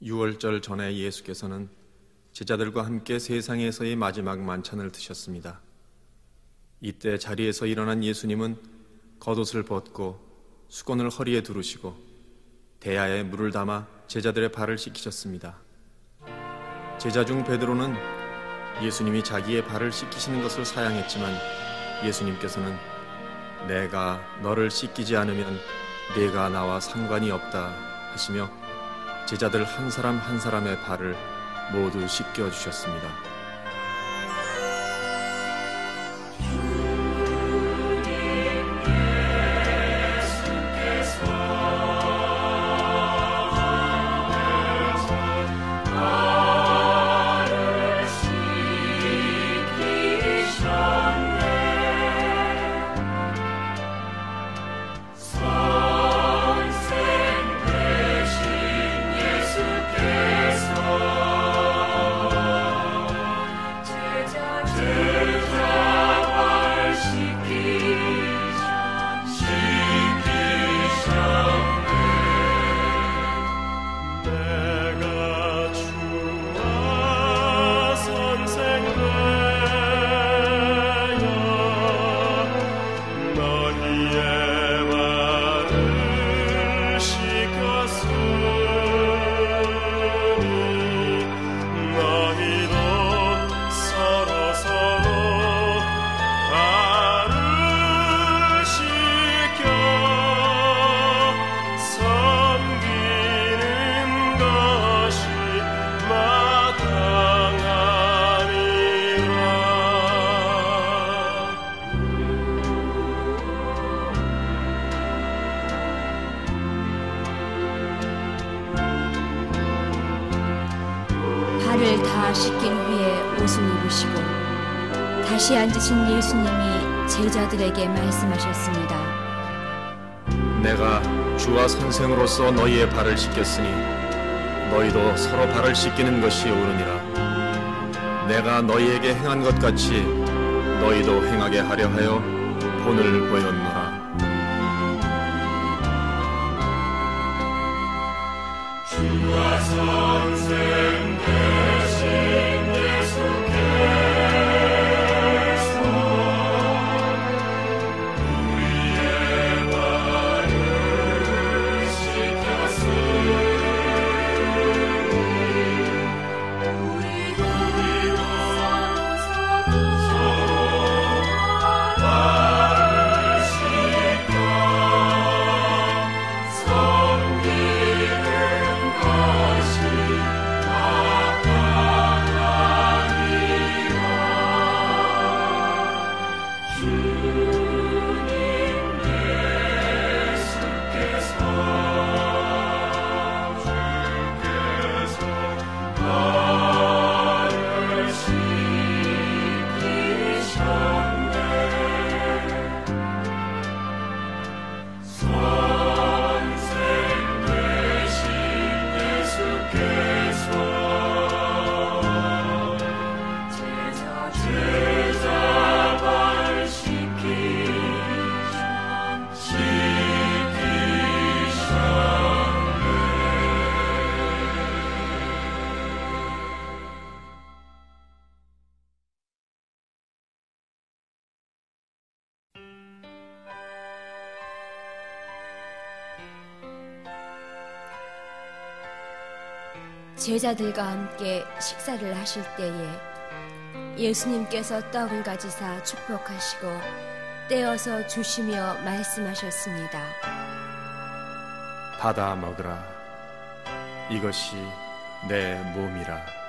유월절 전에 예수께서는 제자들과 함께 세상에서의 마지막 만찬을 드셨습니다. 이때 자리에서 일어난 예수님은 겉옷을 벗고 수건을 허리에 두르시고 대야에 물을 담아 제자들의 발을 씻기셨습니다. 제자 중 베드로는 예수님이 자기의 발을 씻기시는 것을 사양했지만 예수님께서는 내가 너를 씻기지 않으면 네가 나와 상관이 없다 하시며 제자들 한 사람 한 사람의 발을 모두 씻겨주셨습니다. 발을 다 씻긴 후에 옷을 입으시고 다시 앉으신 예수님이 제자들에게 말씀하셨습니다. 내가 주와 선생으로서 너희의 발을 씻겼으니 너희도 서로 발을 씻기는 것이 옳으니라. 내가 너희에게 행한 것 같이 너희도 행하게 하려 하여 본을 보였노라. 주와 선생 되신 예수께서 우리의 발을 씻겼으니 우리도 서로 발을 씻겨 섬기는 제자들과 함께 식사를 하실 때에 예수님께서 떡을 가지사 축복하시고 떼어서 주시며 말씀하셨습니다. 받아 먹으라. 이것이 내 몸이라.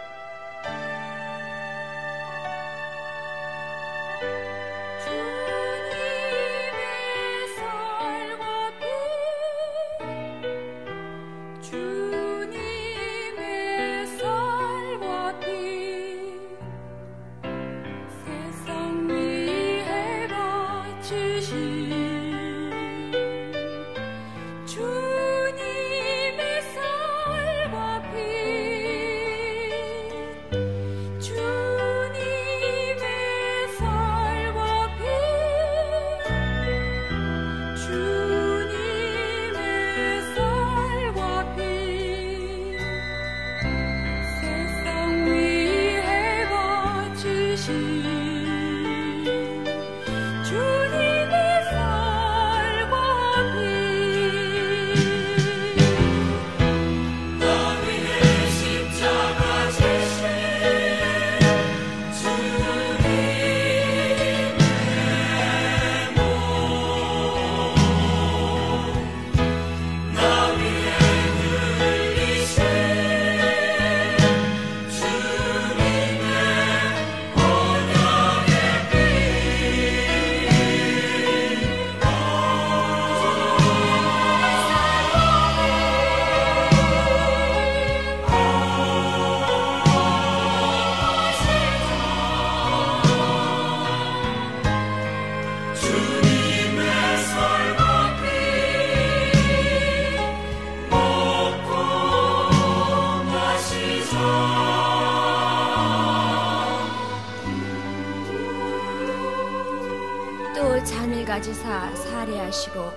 또 잔을 가지사 사례하시고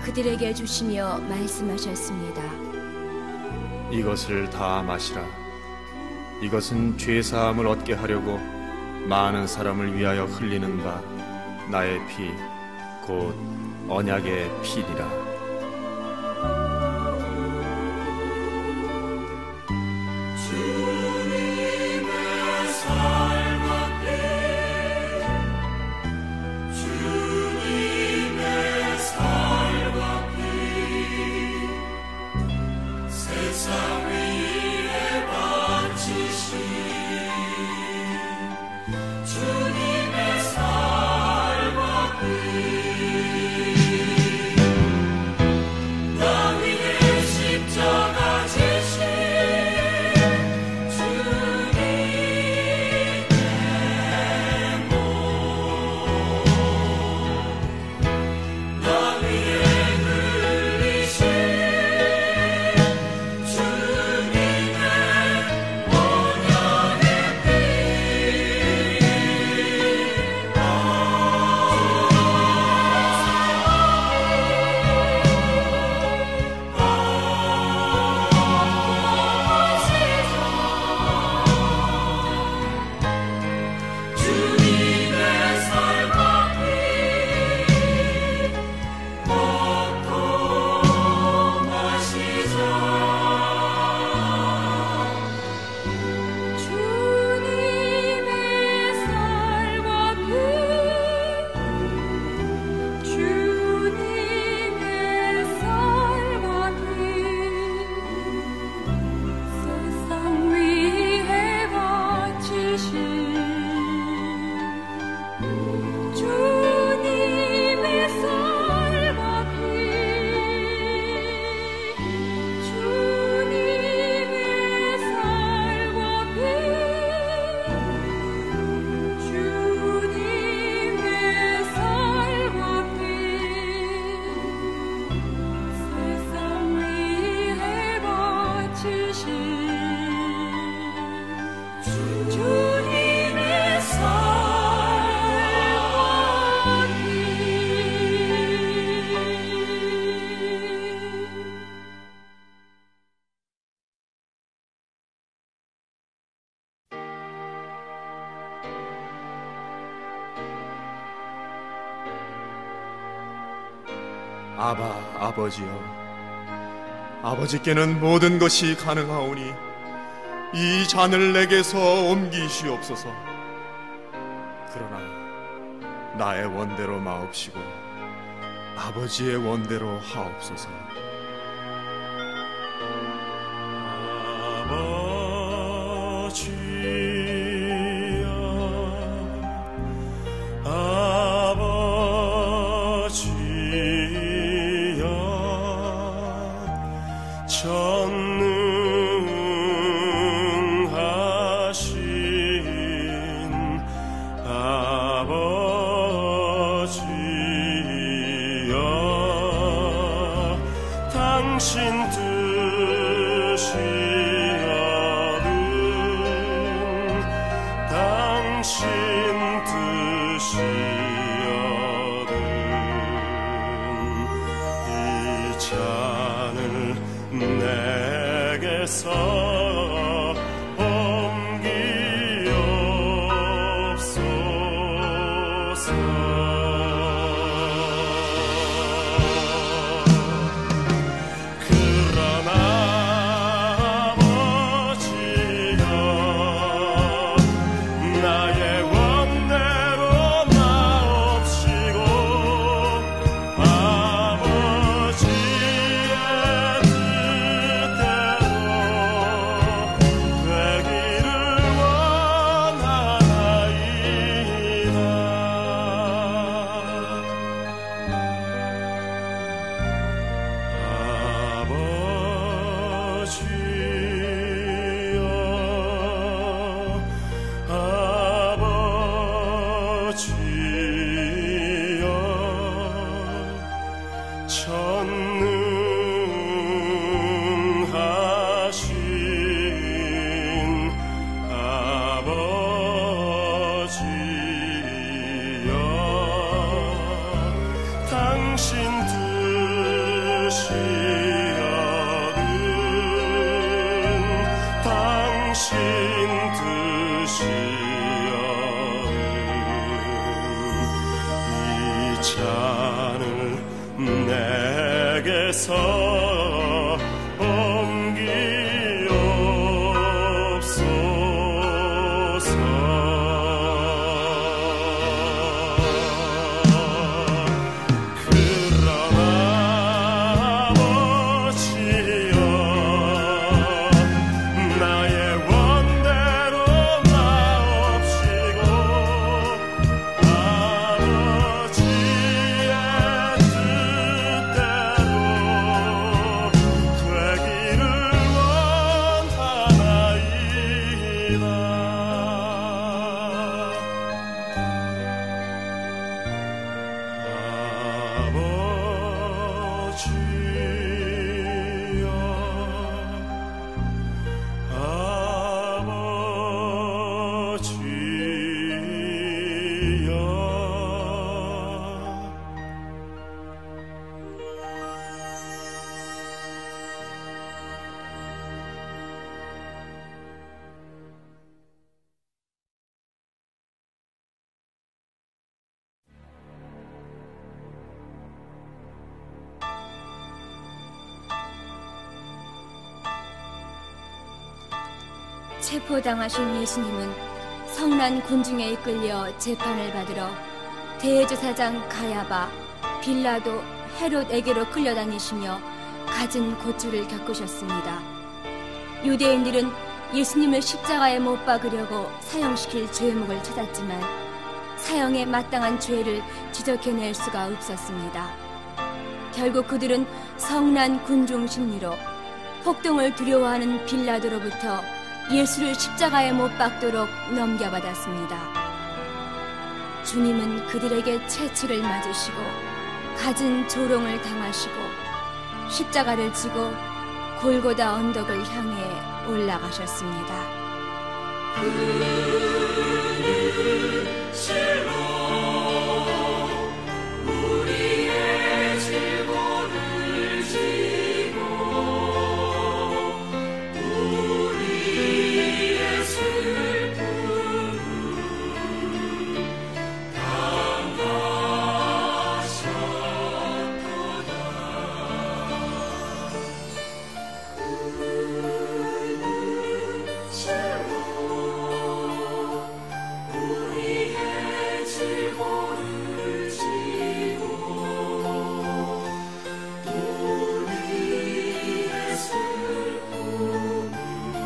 그들에게 주시며 말씀하셨습니다. 이것을 다 마시라. 이것은 죄사함을 얻게 하려고 많은 사람을 위하여 흘리는 바 나의 피, 곧 언약의 피니라. 아바, 아버지여, 아버지께는 모든 것이 가능하오니 이 잔을 내게서 옮기시옵소서. 그러나 나의 원대로 마옵시고 아버지의 원대로 하옵소서. 잔을 내게서 체포당하신 예수님은 성난 군중에 이끌려 재판을 받으러 대제사장 가야바, 빌라도, 헤롯에게로 끌려다니시며 갖은 고초를 겪으셨습니다. 유대인들은 예수님을 십자가에 못 박으려고 사형시킬 죄목을 찾았지만 사형에 마땅한 죄를 지적해낼 수가 없었습니다. 결국 그들은 성난 군중 심리로 폭동을 두려워하는 빌라도로부터 예수를 십자가에 못 박도록 넘겨받았습니다. 주님은 그들에게 채찍을 맞으시고 갖은 조롱을 당하시고 십자가를 지고 골고다 언덕을 향해 올라가셨습니다. 우리의 질고를 지고 우리의 슬픔을 당하셨도다. 우리의 질고를 지고 우리의 슬픔을 당하셨도다.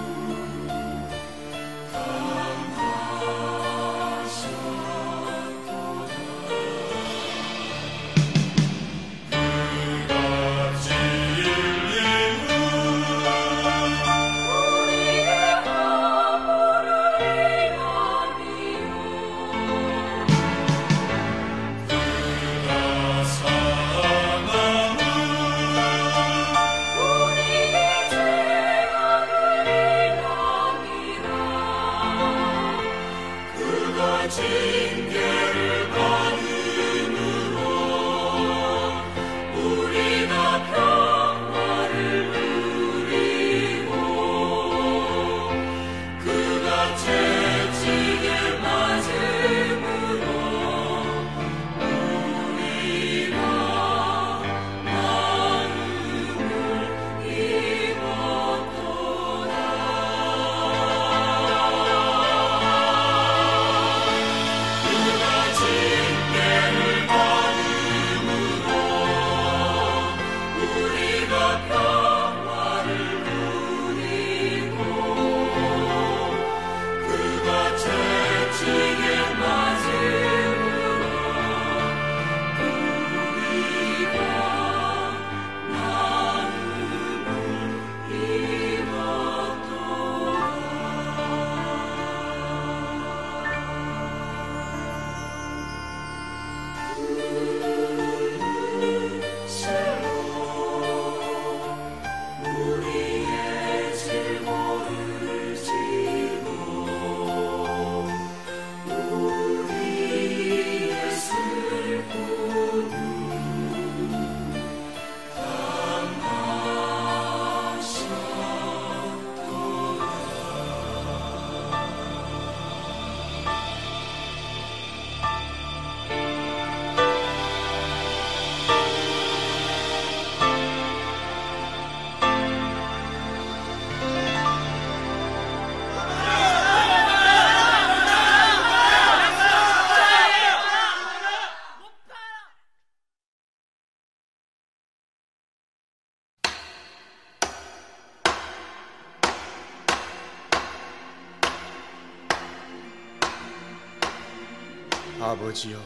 아버지여,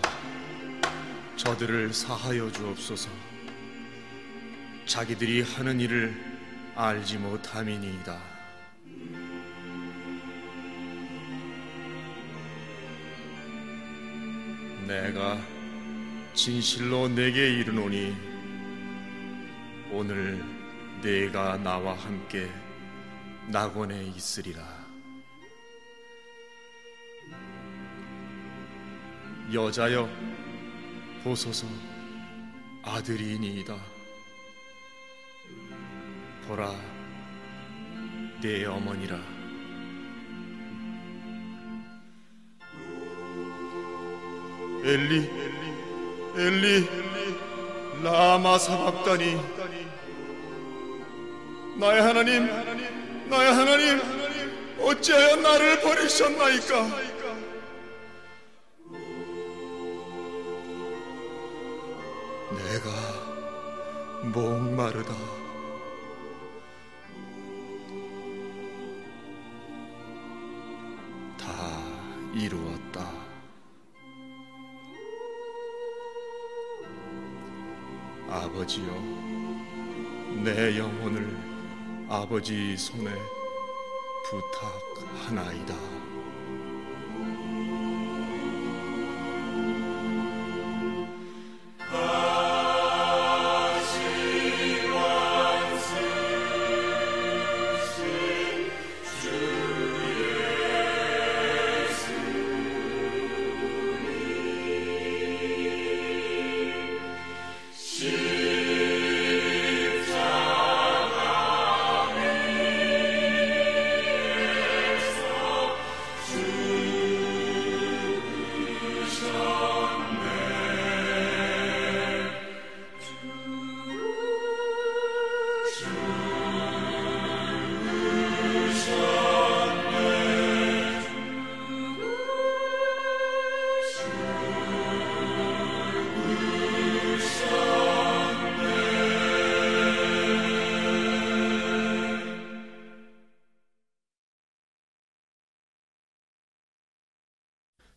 저들을 사하여 주옵소서. 자기들이 하는 일을 알지 못함이니이다. 내가 진실로 내게 이르노니 오늘 내가 나와 함께 낙원에 있으리라. 여자여, 보소서, 아들이니이다. 보라, 내 어머니라. 엘리, 엘리, 라마 사박다니. 나의 하나님, 나의 하나님, 어찌하여 나를 버리셨나이까? 내가 목마르다. 다 이루었다. 아버지여, 내 영혼을 아버지 손에 부탁하나이다.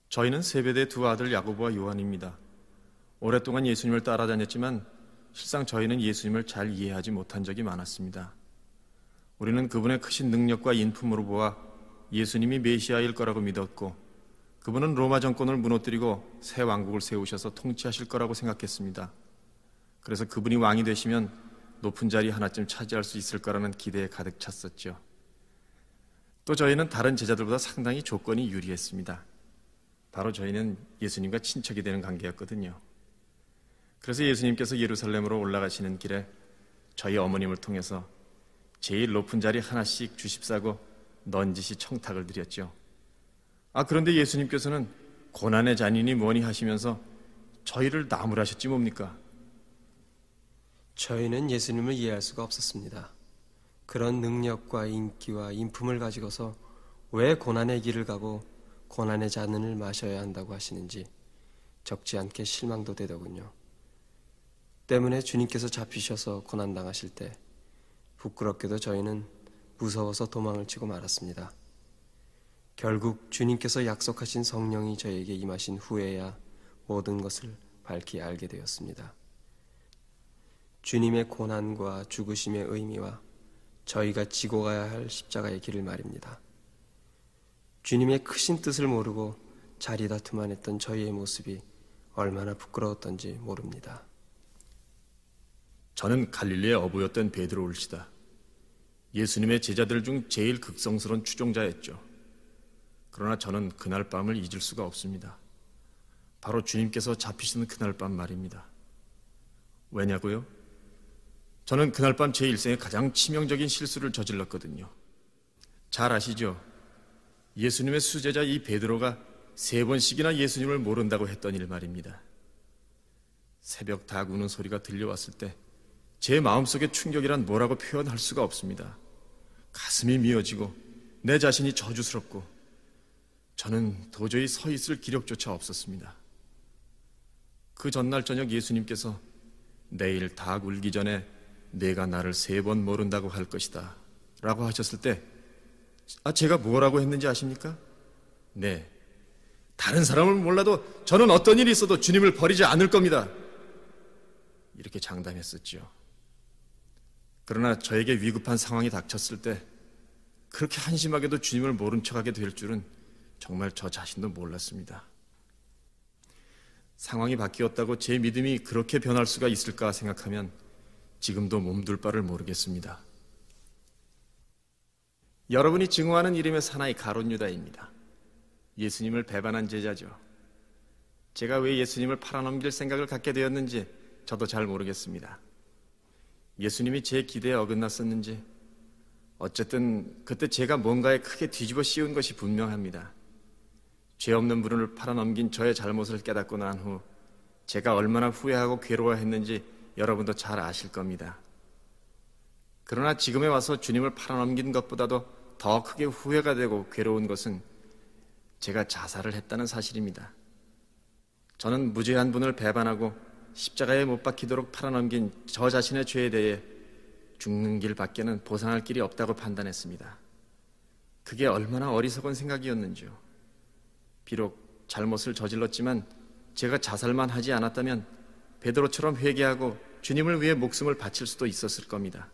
저희는 세베대의 두 아들 야고보와 요한입니다. 오랫동안 예수님을 따라다녔지만 실상 저희는 예수님을 잘 이해하지 못한 적이 많았습니다. 우리는 그분의 크신 능력과 인품으로 보아 예수님이 메시아일 거라고 믿었고, 그분은 로마 정권을 무너뜨리고 새 왕국을 세우셔서 통치하실 거라고 생각했습니다. 그래서 그분이 왕이 되시면 높은 자리 하나쯤 차지할 수 있을 거라는 기대에 가득 찼었죠. 또 저희는 다른 제자들보다 상당히 조건이 유리했습니다. 바로 저희는 예수님과 친척이 되는 관계였거든요. 그래서 예수님께서 예루살렘으로 올라가시는 길에 저희 어머님을 통해서 제일 높은 자리 하나씩 주십사고 넌지시 청탁을 드렸죠. 그런데 예수님께서는 고난의 잔인이 뭐니 하시면서 저희를 나무라셨지 뭡니까? 저희는 예수님을 이해할 수가 없었습니다. 그런 능력과 인기와 인품을 가지고서 왜 고난의 길을 가고 고난의 잔을 마셔야 한다고 하시는지 적지 않게 실망도 되더군요. 때문에 주님께서 잡히셔서 고난당하실 때 부끄럽게도 저희는 무서워서 도망을 치고 말았습니다. 결국 주님께서 약속하신 성령이 저에게 임하신 후에야 모든 것을 밝히 알게 되었습니다. 주님의 고난과 죽으심의 의미와 저희가 지고 가야 할 십자가의 길을 말입니다. 주님의 크신 뜻을 모르고 자리 다툼만 했던 저희의 모습이 얼마나 부끄러웠던지 모릅니다. 저는 갈릴리의 어부였던 베드로 올시다. 예수님의 제자들 중 제일 극성스러운 추종자였죠. 그러나 저는 그날 밤을 잊을 수가 없습니다. 바로 주님께서 잡히시는 그날 밤 말입니다. 왜냐고요? 저는 그날 밤 제 일생에 가장 치명적인 실수를 저질렀거든요. 잘 아시죠? 예수님의 수제자 이 베드로가 3번씩이나 예수님을 모른다고 했던 일 말입니다. 새벽 닭 우는 소리가 들려왔을 때 제 마음속의 충격이란 뭐라고 표현할 수가 없습니다. 가슴이 미어지고 내 자신이 저주스럽고 저는 도저히 서 있을 기력조차 없었습니다. 그 전날 저녁 예수님께서 내일 닭 울기 전에 내가 나를 3번 모른다고 할 것이다 라고 하셨을 때 제가 뭐라고 했는지 아십니까? 네, 다른 사람을 몰라도 저는 어떤 일이 있어도 주님을 버리지 않을 겁니다. 이렇게 장담했었지요. 그러나 저에게 위급한 상황이 닥쳤을 때 그렇게 한심하게도 주님을 모른 척하게 될 줄은 정말 저 자신도 몰랐습니다. 상황이 바뀌었다고 제 믿음이 그렇게 변할 수가 있을까 생각하면 지금도 몸둘 바를 모르겠습니다. 여러분이 증오하는 이름의 사나이 가룟 유다입니다. 예수님을 배반한 제자죠. 제가 왜 예수님을 팔아넘길 생각을 갖게 되었는지 저도 잘 모르겠습니다. 예수님이 제 기대에 어긋났었는지 어쨌든 그때 제가 뭔가에 크게 뒤집어 씌운 것이 분명합니다. 죄 없는 분을 팔아넘긴 저의 잘못을 깨닫고 난 후 제가 얼마나 후회하고 괴로워했는지 여러분도 잘 아실 겁니다. 그러나 지금에 와서 주님을 팔아넘긴 것보다도 더 크게 후회가 되고 괴로운 것은 제가 자살을 했다는 사실입니다. 저는 무죄한 분을 배반하고 십자가에 못 박히도록 팔아넘긴 저 자신의 죄에 대해 죽는 길밖에는 보상할 길이 없다고 판단했습니다. 그게 얼마나 어리석은 생각이었는지요. 비록 잘못을 저질렀지만 제가 자살만 하지 않았다면 베드로처럼 회개하고 주님을 위해 목숨을 바칠 수도 있었을 겁니다.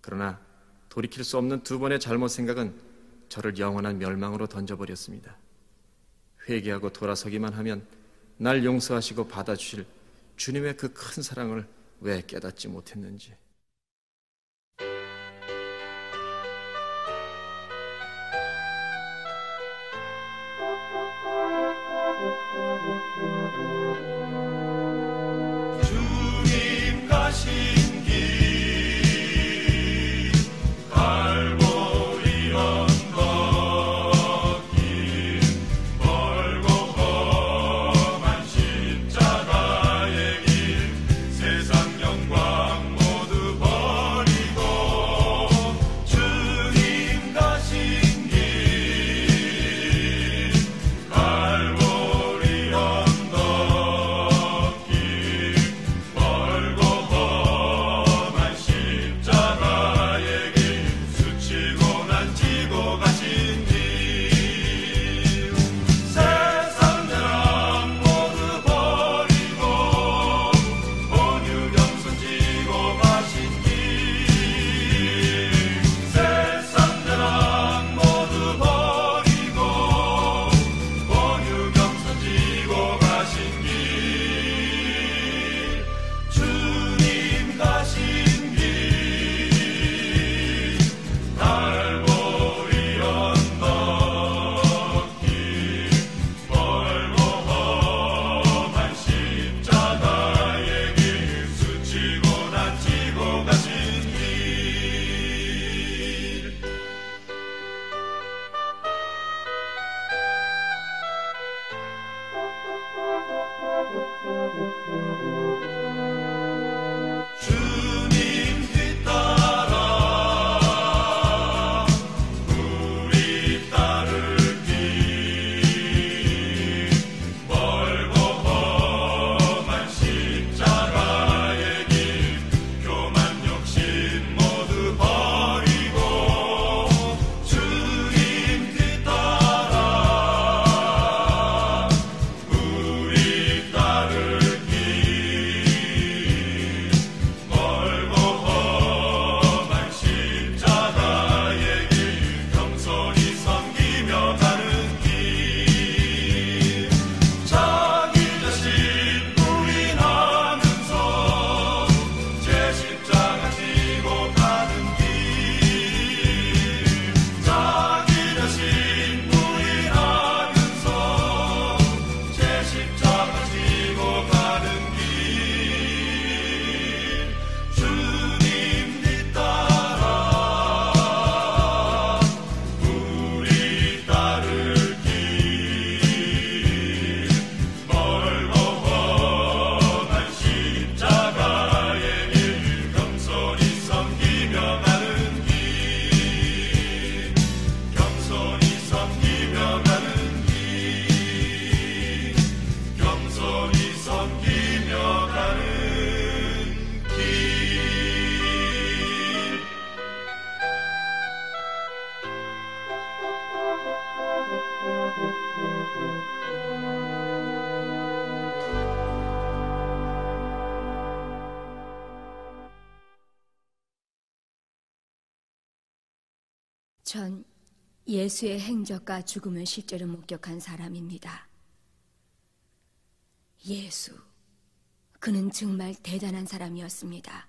그러나 돌이킬 수 없는 두 번의 잘못 생각은 저를 영원한 멸망으로 던져버렸습니다. 회개하고 돌아서기만 하면 날 용서하시고 받아주실 주님의 그 큰 사랑을 왜 깨닫지 못했는지. 주님 가신 길 갈보리 언덕 길 멀고 험한 십자가의 길 세상 영광 모두 버리고 주님 가신 길 갈보리 언덕 길 멀고 험한 십자가의 길 수치고 난지고 가신 길 세상 자랑 모두 버리고 온유경선 지고 가신 길 세상 자랑 모두 버리고 온유경선 지고 가신 길 주님 가신 길 갈보리 언덕 길 멀고 험한 십자가의 길 수치고 난지고 가신 길 주님 뒤따라 우리 따를 길 멀고 험한 십자가의 길 교만 욕심 모두 버리고 주님 뒤따라 우리 따를 길 멀고 전 예수의 행적과 죽음을 실제로 목격한 사람입니다. 예수, 그는 정말 대단한 사람이었습니다.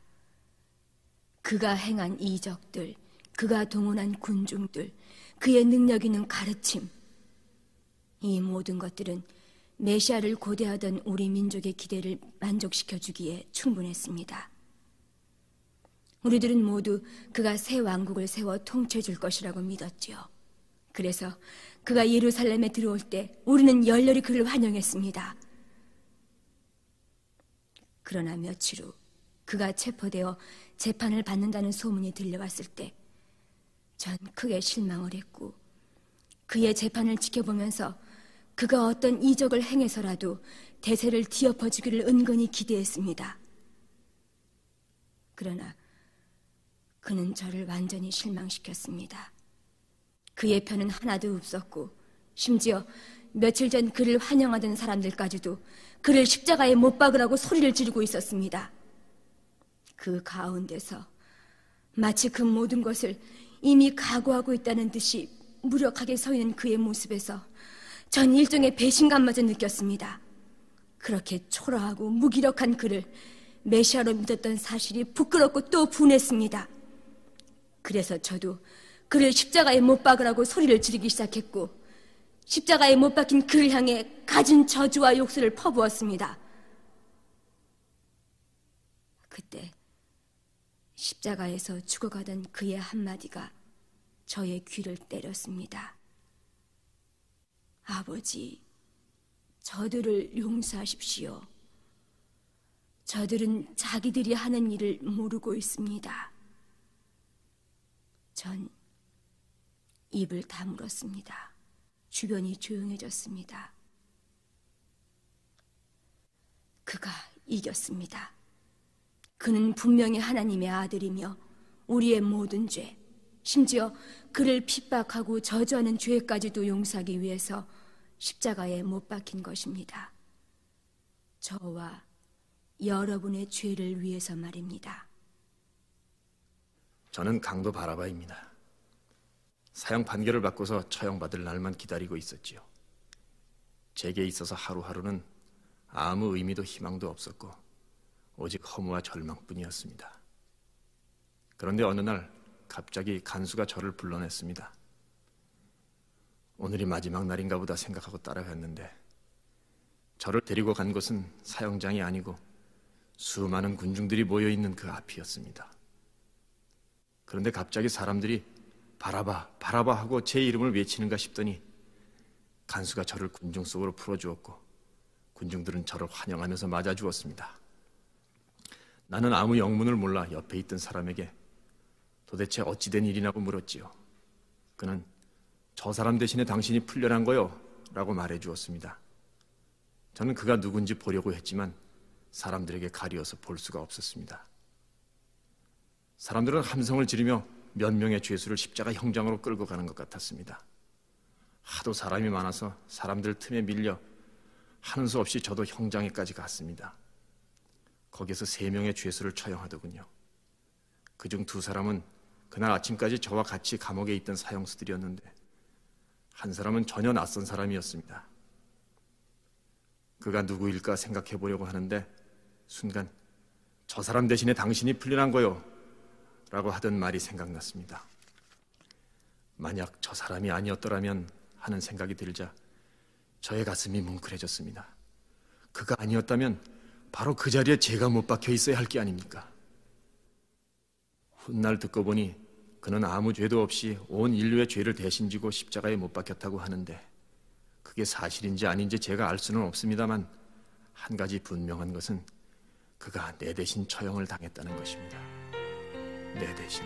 그가 행한 이적들, 그가 동원한 군중들, 그의 능력 있는 가르침, 이 모든 것들은 메시아를 고대하던 우리 민족의 기대를 만족시켜주기에 충분했습니다. 우리들은 모두 그가 새 왕국을 세워 통치해 줄 것이라고 믿었지요. 그래서 그가 예루살렘에 들어올 때 우리는 열렬히 그를 환영했습니다. 그러나 며칠 후 그가 체포되어 재판을 받는다는 소문이 들려왔을 때 전 크게 실망을 했고, 그의 재판을 지켜보면서 그가 어떤 이적을 행해서라도 대세를 뒤엎어주기를 은근히 기대했습니다. 그러나 그는 저를 완전히 실망시켰습니다. 그의 편은 하나도 없었고, 심지어 며칠 전 그를 환영하던 사람들까지도 그를 십자가에 못 박으라고 소리를 지르고 있었습니다. 그 가운데서 마치 그 모든 것을 이미 각오하고 있다는 듯이 무력하게 서 있는 그의 모습에서 전 일종의 배신감마저 느꼈습니다. 그렇게 초라하고 무기력한 그를 메시아로 믿었던 사실이 부끄럽고 또 분했습니다. 그래서 저도 그를 십자가에 못 박으라고 소리를 지르기 시작했고, 십자가에 못 박힌 그를 향해 갖은 저주와 욕설을 퍼부었습니다. 그때 십자가에서 죽어가던 그의 한마디가 저의 귀를 때렸습니다. 아버지, 저들을 용서하십시오. 저들은 자기들이 하는 일을 모르고 있습니다. 전 입을 다물었습니다. 주변이 조용해졌습니다. 그가 이겼습니다. 그는 분명히 하나님의 아들이며 우리의 모든 죄, 심지어 그를 핍박하고 저주하는 죄까지도 용서하기 위해서 십자가에 못 박힌 것입니다. 저와 여러분의 죄를 위해서 말입니다. 저는 강도 바라바입니다. 사형 판결을 받고서 처형받을 날만 기다리고 있었지요. 제게 있어서 하루하루는 아무 의미도 희망도 없었고 오직 허무와 절망뿐이었습니다. 그런데 어느 날 갑자기 간수가 저를 불러냈습니다. 오늘이 마지막 날인가 보다 생각하고 따라갔는데 저를 데리고 간 곳은 사형장이 아니고 수많은 군중들이 모여있는 그 앞이었습니다. 그런데 갑자기 사람들이 바라바, 바라바 하고 제 이름을 외치는가 싶더니 간수가 저를 군중 속으로 풀어주었고 군중들은 저를 환영하면서 맞아주었습니다. 나는 아무 영문을 몰라 옆에 있던 사람에게 도대체 어찌된 일이냐고 물었지요. 그는 저 사람 대신에 당신이 풀려난 거요 라고 말해주었습니다. 저는 그가 누군지 보려고 했지만 사람들에게 가리어서 볼 수가 없었습니다. 사람들은 함성을 지르며 몇 명의 죄수를 십자가 형장으로 끌고 가는 것 같았습니다. 하도 사람이 많아서 사람들 틈에 밀려 하는 수 없이 저도 형장에까지 갔습니다. 거기서 3명의 죄수를 처형하더군요. 그중 2사람은 그날 아침까지 저와 같이 감옥에 있던 사형수들이었는데 한 사람은 전혀 낯선 사람이었습니다. 그가 누구일까 생각해 보려고 하는데 순간 저 사람 대신에 당신이 풀려난 거요 라고 하던 말이 생각났습니다. 만약 저 사람이 아니었더라면 하는 생각이 들자 저의 가슴이 뭉클해졌습니다. 그가 아니었다면 바로 그 자리에 제가 못 박혀 있어야 할 게 아닙니까? 훗날 듣고 보니 그는 아무 죄도 없이 온 인류의 죄를 대신 지고 십자가에 못 박혔다고 하는데 그게 사실인지 아닌지 제가 알 수는 없습니다만 한 가지 분명한 것은 그가 내 대신 처형을 당했다는 것입니다. 내 대신.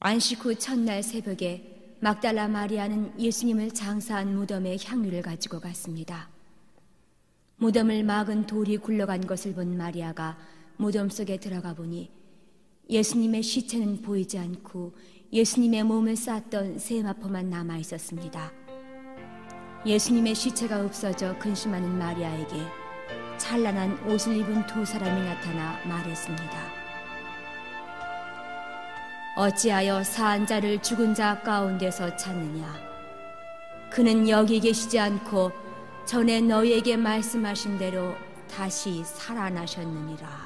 안식 후 첫날 새벽에 막달라 마리아는 예수님을 장사한 무덤에 향유를 가지고 갔습니다. 무덤을 막은 돌이 굴러간 것을 본 마리아가 무덤 속에 들어가 보니 예수님의 시체는 보이지 않고 예수님의 몸을 쌌던 세마포만 남아 있었습니다. 예수님의 시체가 없어져 근심하는 마리아에게 찬란한 옷을 입은 두 사람이 나타나 말했습니다. 어찌하여 사한 자를 죽은 자 가운데서 찾느냐? 그는 여기 계시지 않고 전에 너희에게 말씀하신 대로 다시 살아나셨느니라.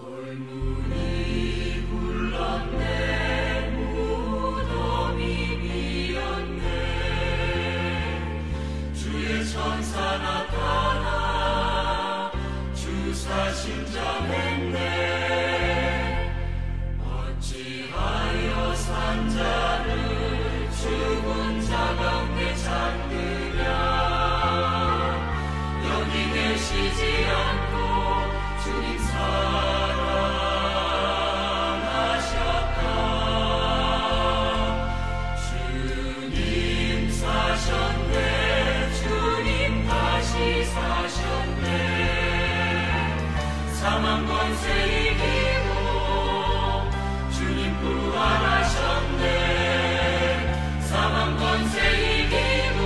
돌문이 굴렀네, 무덤이 비었네. 주의 천사 나타나 주사신 전했네. 어찌하여 산자를 죽은 자 가운데 찾느냐? 여기 계시지 않고 주님 살아나셨다. 주님 사셨네. 주님 다시 사셨네. 사망 권세 이기고 주님 부활하셨네. 사망 권세 이기고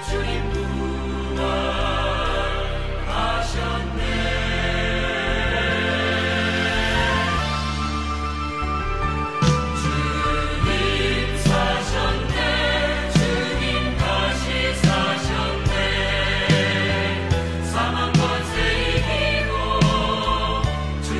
주님 부활하셨네. 주님 사셨네. 주님 다시 사셨네. 사망 권세 이기고 주님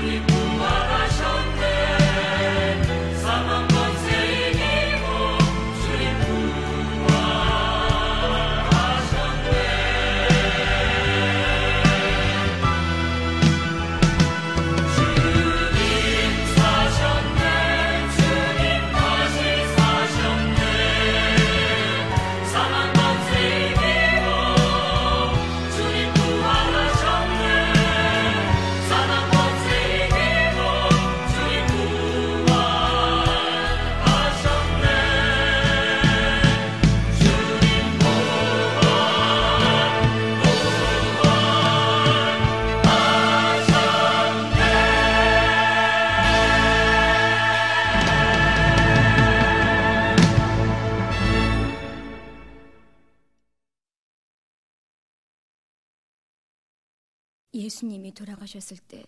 예수님이 돌아가셨을 때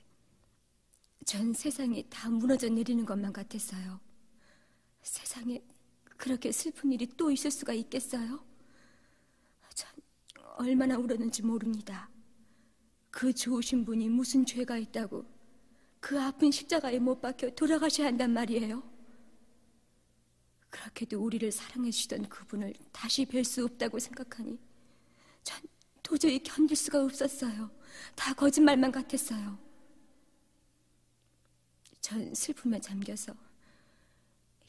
전 세상이 다 무너져 내리는 것만 같았어요. 세상에 그렇게 슬픈 일이 또 있을 수가 있겠어요? 전 얼마나 울었는지 모릅니다. 그 좋으신 분이 무슨 죄가 있다고 그 아픈 십자가에 못 박혀 돌아가셔야 한단 말이에요. 그렇게도 우리를 사랑해 주시던 그분을 다시 뵐 수 없다고 생각하니 전 도저히 견딜 수가 없었어요. 다 거짓말만 같았어요. 전 슬픔에 잠겨서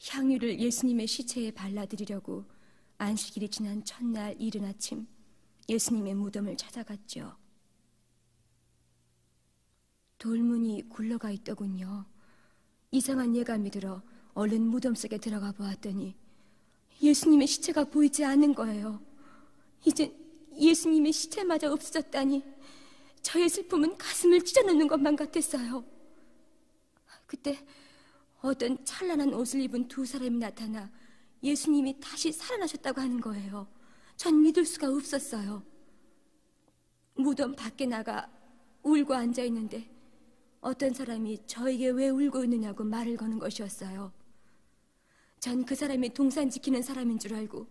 향유를 예수님의 시체에 발라드리려고 안식일이 지난 첫날 이른 아침 예수님의 무덤을 찾아갔죠. 돌문이 굴러가 있더군요. 이상한 예감이 들어 얼른 무덤 속에 들어가 보았더니 예수님의 시체가 보이지 않는 거예요. 이제 예수님의 시체마저 없어졌다니 저의 슬픔은 가슴을 찢어놓는 것만 같았어요. 그때 어떤 찬란한 옷을 입은 두 사람이 나타나 예수님이 다시 살아나셨다고 하는 거예요. 전 믿을 수가 없었어요. 무덤 밖에 나가 울고 앉아있는데 어떤 사람이 저에게 왜 울고 있느냐고 말을 거는 것이었어요. 전 그 사람이 동산 지키는 사람인 줄 알고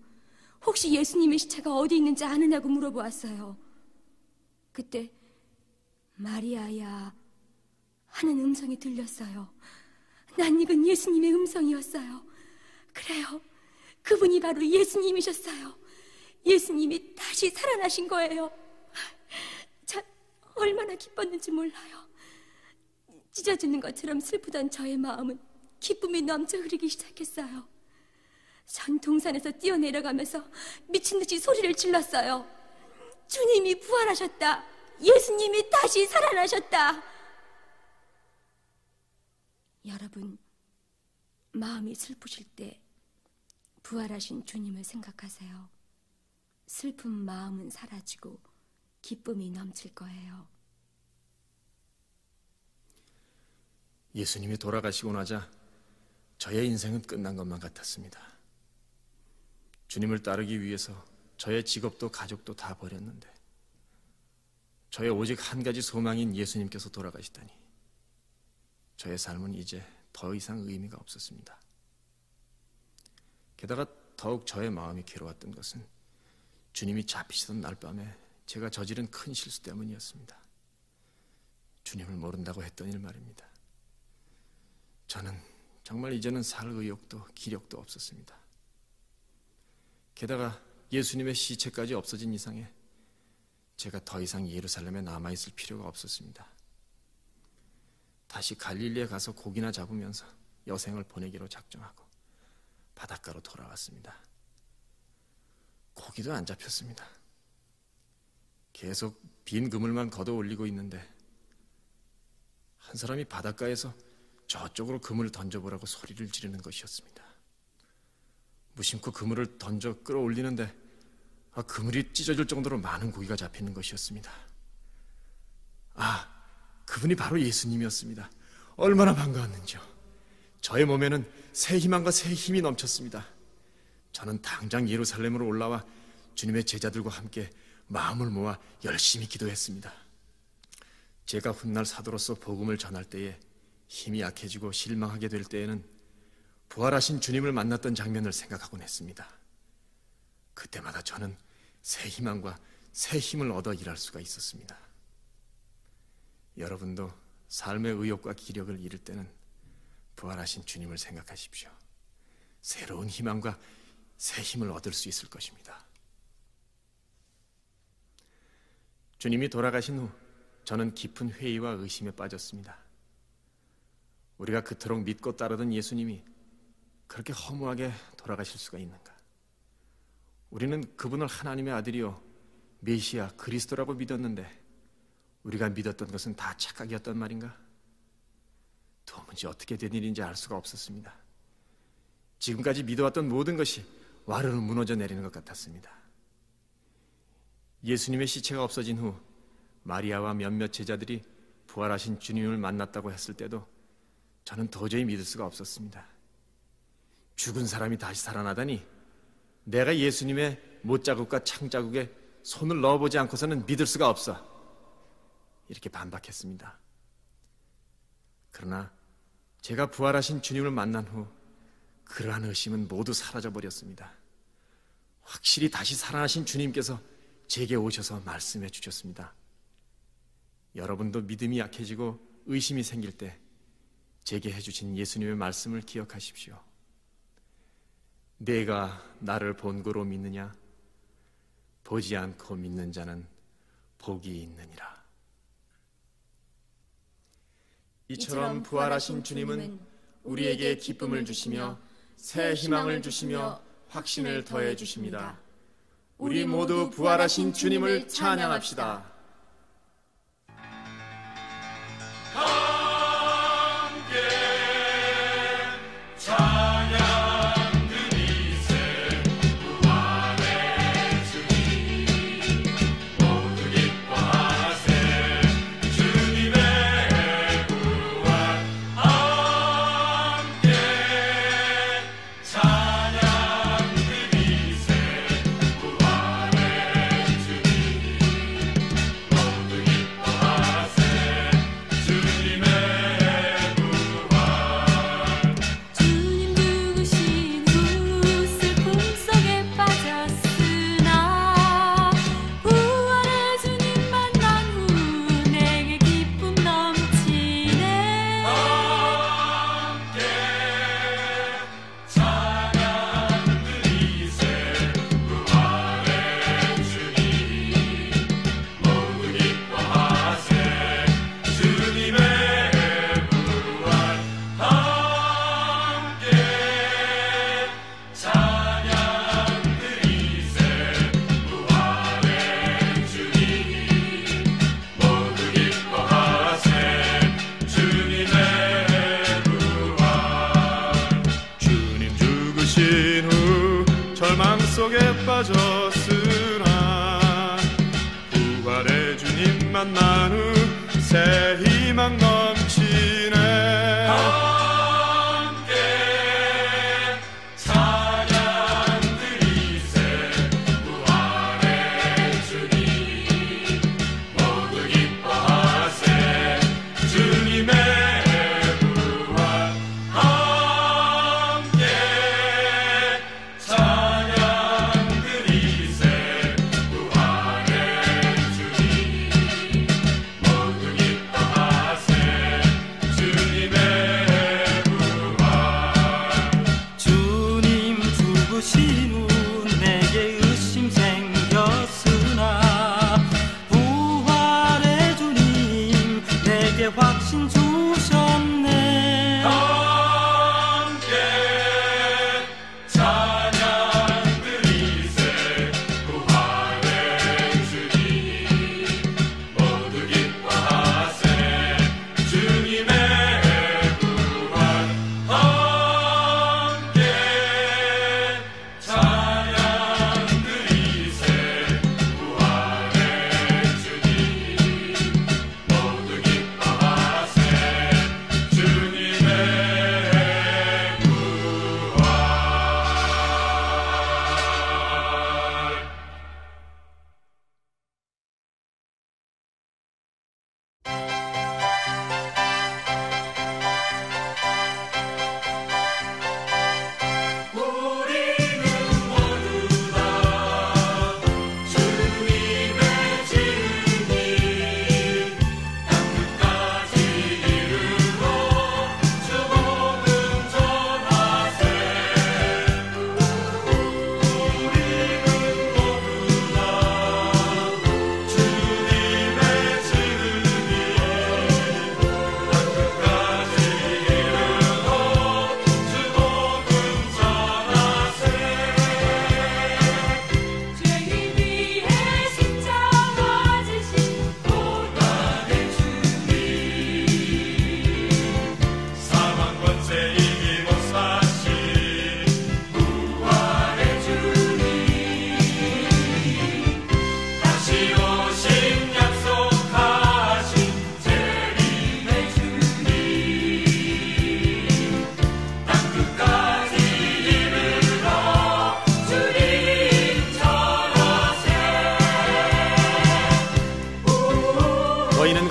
혹시 예수님의 시체가 어디 있는지 아느냐고 물어보았어요. 그때 마리아야 하는 음성이 들렸어요. 낯익은 예수님의 음성이었어요. 그래요. 그분이 바로 예수님이셨어요. 예수님이 다시 살아나신 거예요. 참 얼마나 기뻤는지 몰라요. 찢어지는 것처럼 슬프던 저의 마음은 기쁨이 넘쳐 흐르기 시작했어요. 전 동산에서 뛰어내려가면서 미친 듯이 소리를 질렀어요. 주님이 부활하셨다. 예수님이 다시 살아나셨다. 여러분, 마음이 슬프실 때 부활하신 주님을 생각하세요. 슬픈 마음은 사라지고 기쁨이 넘칠 거예요. 예수님이 돌아가시고 나자 저의 인생은 끝난 것만 같았습니다. 주님을 따르기 위해서 저의 직업도 가족도 다 버렸는데 저의 오직 한 가지 소망인 예수님께서 돌아가시다니 저의 삶은 이제 더 이상 의미가 없었습니다. 게다가 더욱 저의 마음이 괴로웠던 것은 주님이 잡히시던 날 밤에 제가 저지른 큰 실수 때문이었습니다. 주님을 모른다고 했던 일 말입니다. 저는 정말 이제는 살 의욕도 기력도 없었습니다. 게다가 예수님의 시체까지 없어진 이상에 제가 더 이상 예루살렘에 남아있을 필요가 없었습니다. 다시 갈릴리에 가서 고기나 잡으면서 여생을 보내기로 작정하고 바닷가로 돌아왔습니다. 고기도 안 잡혔습니다. 계속 빈 그물만 걷어 올리고 있는데 한 사람이 바닷가에서 저쪽으로 그물을 던져보라고 소리를 지르는 것이었습니다. 무심코 그물을 던져 끌어올리는데 그물이 찢어질 정도로 많은 고기가 잡히는 것이었습니다. 그분이 바로 예수님이었습니다. 얼마나 반가웠는지요. 저의 몸에는 새 희망과 새 힘이 넘쳤습니다. 저는 당장 예루살렘으로 올라와 주님의 제자들과 함께 마음을 모아 열심히 기도했습니다. 제가 훗날 사도로서 복음을 전할 때에 힘이 약해지고 실망하게 될 때에는 부활하신 주님을 만났던 장면을 생각하곤 했습니다. 그때마다 저는 새 희망과 새 힘을 얻어 일할 수가 있었습니다. 여러분도 삶의 의욕과 기력을 잃을 때는 부활하신 주님을 생각하십시오. 새로운 희망과 새 힘을 얻을 수 있을 것입니다. 주님이 돌아가신 후 저는 깊은 회의와 의심에 빠졌습니다. 우리가 그토록 믿고 따르던 예수님이 그렇게 허무하게 돌아가실 수가 있는가? 우리는 그분을 하나님의 아들이요 메시아 그리스도라고 믿었는데 우리가 믿었던 것은 다 착각이었단 말인가? 도무지 어떻게 된 일인지 알 수가 없었습니다. 지금까지 믿어왔던 모든 것이 와르르 무너져 내리는 것 같았습니다. 예수님의 시체가 없어진 후 마리아와 몇몇 제자들이 부활하신 주님을 만났다고 했을 때도 저는 도저히 믿을 수가 없었습니다. 죽은 사람이 다시 살아나다니 내가 예수님의 못자국과 창자국에 손을 넣어보지 않고서는 믿을 수가 없어. 이렇게 반박했습니다. 그러나 제가 부활하신 주님을 만난 후 그러한 의심은 모두 사라져버렸습니다. 확실히 다시 살아나신 주님께서 제게 오셔서 말씀해 주셨습니다. 여러분도 믿음이 약해지고 의심이 생길 때 제게 해주신 예수님의 말씀을 기억하십시오. 내가 나를 본고로 믿느냐? 보지 않고 믿는 자는 복이 있느니라. 이처럼 부활하신 주님은 우리에게 기쁨을 주시며 새 희망을 주시며 확신을 더해 주십니다. 우리 모두 부활하신 주님을 찬양합시다. 속에 빠졌으나 부활의 주님 만난 후 새 희망 넘치네. 함께 찬양 드리세. 부활의 주님 모두 기뻐하세. 주님의 부활 함께 부활의 주님 모두 기뻐하세.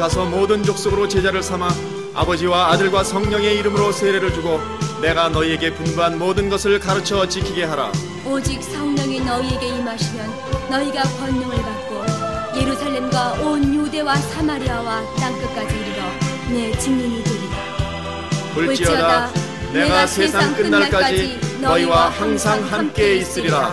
가서 모든 족속으로 제자를 삼아 아버지와 아들과 성령의 이름으로 세례를 주고 내가 너희에게 분부한 모든 것을 가르쳐 지키게 하라. 오직 성령이 너희에게 임하시면 너희가 권능을 받고 예루살렘과 온 유대와 사마리아와 땅끝까지 이르러 내 증인이 되리라. 볼지어다 내가 세상 끝날까지 너희와 항상 함께 있으리라.